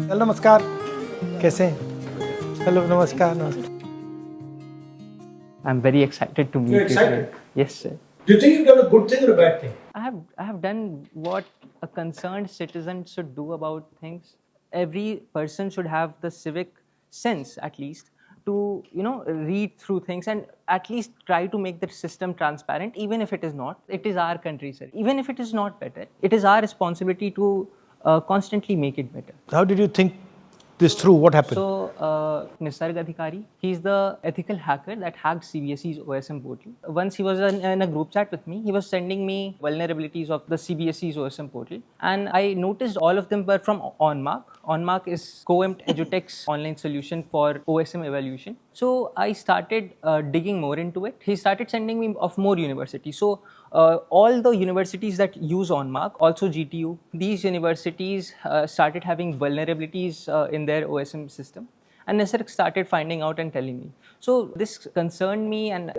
Hello नमस्कार, कैसे हैं? हेलो नमस्कार नमस्कार. I'm very excited to meet You're you excited? today. Yes, sir. Do you think you've done a good thing or a bad thing? I have done what a concerned citizen should do about things. Every person should have the civic sense, at least, to read through things and at least try to make the system transparent, even if it is not. It is our country, sir. Even if it is not better, it is our responsibility to constantly make it better. How did you think this through? What happened? So, Nisarg Adhikari, he's the ethical hacker that hacked CBSE's OSM portal. Once he was in a group chat with me, he was sending me vulnerabilities of the CBSE's OSM portal. And I noticed all of them were from OnMark. OnMark is COEMT EduTech's online solution for OSM evaluation. So I started digging more into it. He started sending me of more universities. So all the universities that use OnMark, also GTU, these universities started having vulnerabilities in their OSM system. And Nisarg started finding out and telling me. So this concerned me and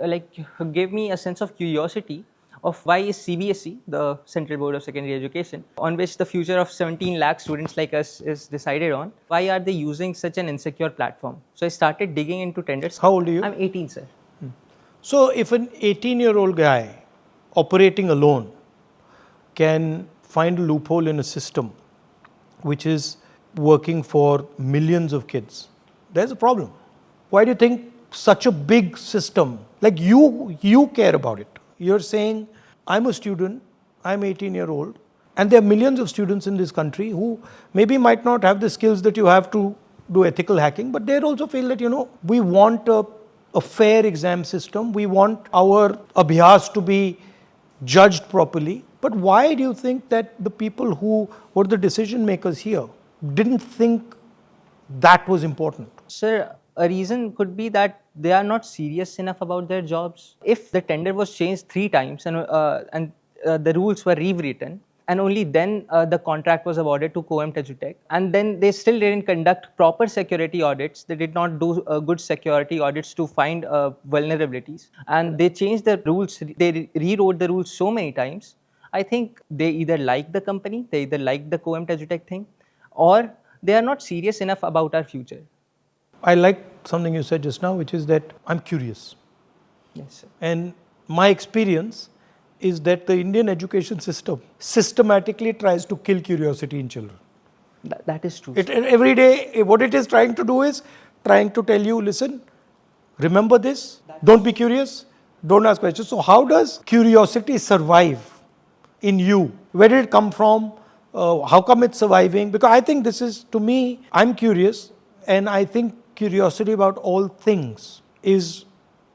gave me a sense of curiosity of why is CBSE, the Central Board of Secondary Education, on which the future of 17 lakh students like us is decided on, why are they using such an insecure platform? So I started digging into tenders. How old are you? I'm 18, sir. So if an 18-year-old guy operating alone can find a loophole in a system which is working for millions of kids, there's a problem. Why do you think such a big system, like you care about it? You're saying, I'm a student, I'm 18-year-old, and there are millions of students in this country who maybe might not have the skills that you have to do ethical hacking, but they also feel that, we want a fair exam system, we want our abhyas to be judged properly. But why do you think that the people who were the decision makers here didn't think that was important? Sir, a reason could be that they are not serious enough about their jobs. If the tender was changed 3 times and the rules were rewritten, and only then the contract was awarded to COEMT EduTech, and then they still didn't conduct proper security audits. They did not do good security audits to find vulnerabilities, and they changed the rules. They rewrote the rules so many times. I think they either like the company, they either like the COEMT EduTech thing, or they are not serious enough about our future. I like something you said just now, which is that I'm curious. Yes, sir. And my experience is that the Indian education system systematically tries to kill curiosity in children. That is true. Every day, what it is trying to do is trying to tell you, listen, remember this, don't be curious, don't ask questions. So how does curiosity survive in you? Where did it come from? How come it's surviving? Because I think this is, to me, I'm curious, and I think curiosity about all things is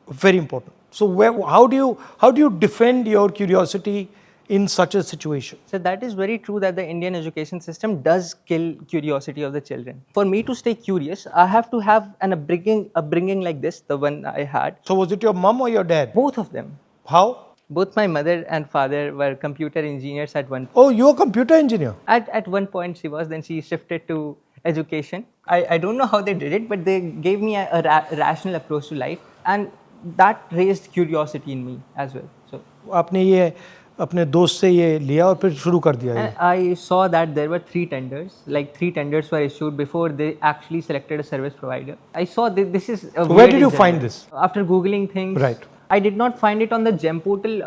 very important. So how do you defend your curiosity in such a situation? So that is very true that the Indian education system does kill curiosity of the children. For me to stay curious, I have to have an upbringing like this, the one I had. So was it your mom or your dad? Both of them. How? Both my mother and father were computer engineers at one point. Oh, you're a computer engineer? At one point she was, then she shifted to education. I don't know how they did it, but they gave me a rational approach to life, and that raised curiosity in me as well. So आपने ये अपने दोस्त से ये लिया और फिर शुरू कर दिया ये? I saw that there were 3 tenders. Like 3 tenders were issued before they actually selected a service provider. I saw this is a Where did you find this? After Googling things. Right. I did not find it on the GEM portal,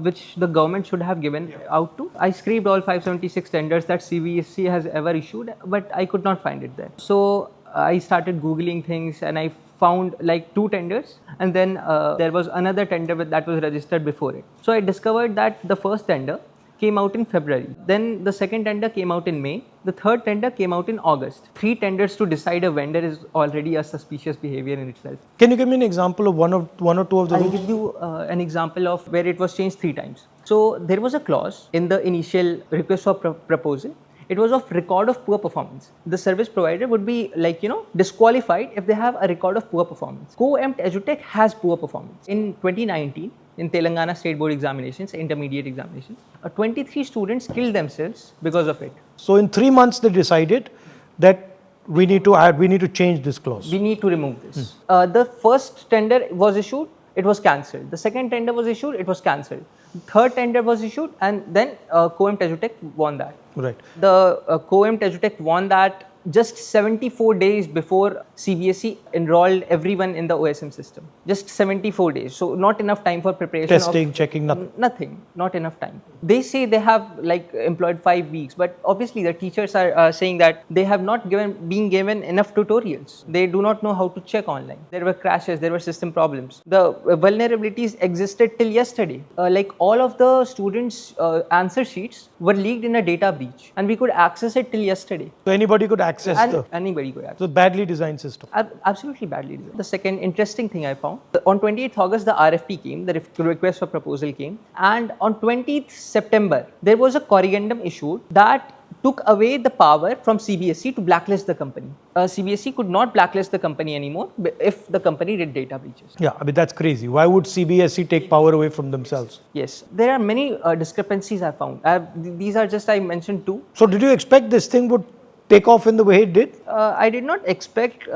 which the government should have given out to. I scraped all 576 tenders that CBSE has ever issued, but I could not find it there. So I started Googling things and I found like 2 tenders, and then there was another tender that was registered before it. So I discovered that the first tender came out in February. Then the second tender came out in May. The third tender came out in August. 3 tenders to decide a vendor is already a suspicious behavior in itself. Can you give me an example of one or two of the I'll rules? give you an example of where it was changed 3 times. So there was a clause in the initial request for proposal. It was of record of poor performance. The service provider would be disqualified if they have a record of poor performance. COEMT EduTech has poor performance. In 2019, in Telangana State Board examinations, intermediate examinations, 23 students killed themselves because of it. So in 3 months they decided that we need to change this clause. We need to remove this. The first tender was issued, it was cancelled. The second tender was issued, it was cancelled. The third tender was issued, and then COEMT EduTech won that. Right. The COEMT EduTech won that just 74 days before CBSE enrolled everyone in the OSM system. Just 74 days. So not enough time for preparation. Testing, checking, nothing. Nothing. Not enough time. They say they have like employed 5 weeks, but obviously the teachers are saying that they have not been given enough tutorials. They do not know how to check online. There were crashes, there were system problems. The vulnerabilities existed till yesterday. Like all of the students' answer sheets were leaked in a data breach, and we could access it till yesterday. So anybody could access Anybody could access. So badly designed system. Absolutely badly designed. The second interesting thing I found, on 28th August, the RFP came, the request for proposal came, and on 20th September, there was a corrigendum issued that took away the power from CBSE to blacklist the company. CBSE could not blacklist the company anymore if the company did data breaches. Yeah, I mean, that's crazy. Why would CBSE take power away from themselves? Yes, there are many discrepancies I found. These are just, I mentioned two. So did you expect this thing would take off in the way it did? I did not expect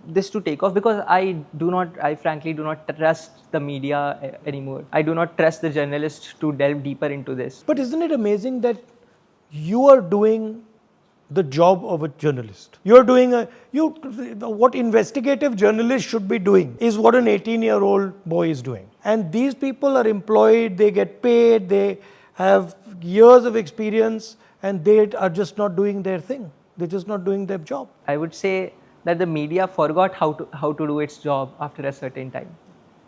this to take off because I frankly do not trust the media anymore. I do not trust the journalists to delve deeper into this. But isn't it amazing that you are doing the job of a journalist? You're doing what investigative journalists should be doing is what an 18-year-old boy is doing. And these people are employed, they get paid, they have years of experience, and they are just not doing their thing. They're just not doing their job. I would say that the media forgot how to do its job after a certain time.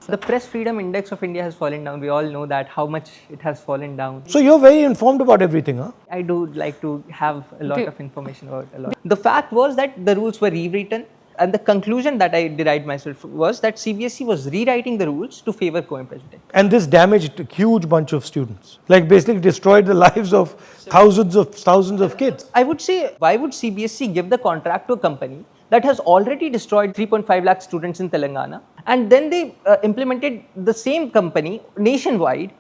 The press freedom index of India has fallen down. We all know that, how much it has fallen down. So you're very informed about everything, huh? I do like to have a lot of information about a lot. The fact was that the rules were rewritten, and the conclusion that I derived myself was that CBSE was rewriting the rules to favor co-employment. And this damaged a huge bunch of students, like basically destroyed the lives of thousands of kids. I would say, why would CBSE give the contract to a company that has already destroyed 3.5 lakh students in Telangana, and then they implemented the same company nationwide,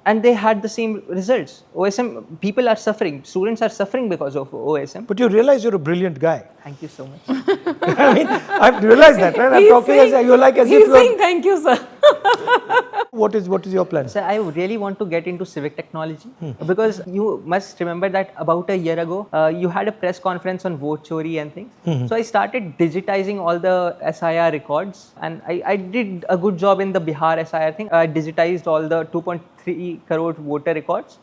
and they had the same results? OSM, people are suffering, students are suffering because of OSM. But you realize you're a brilliant guy. Thank you so much. I mean, I've realized that, right? I'm talking as you're like as if you're... He's saying thank you, sir. What is your plan? So I really want to get into civic technology because you must remember that about a year ago, you had a press conference on vote chori and things. So I started digitizing all the SIR records, and I did a good job in the Bihar SIR thing. I digitized all the 2.3 crore voter records.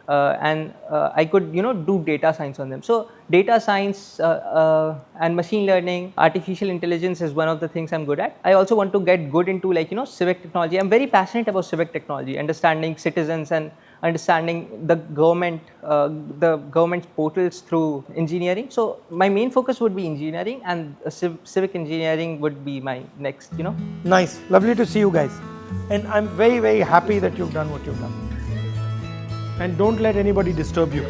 And I could, do data science on them. So data science and machine learning, artificial intelligence is one of the things I'm good at. I also want to get good into civic technology. I'm very passionate about civic technology, understanding citizens and understanding the government's portals through engineering. So my main focus would be engineering, and civic engineering would be my next, Nice. Lovely to see you guys. And I'm very, very happy that you've done what you've done. And don't let anybody disturb you.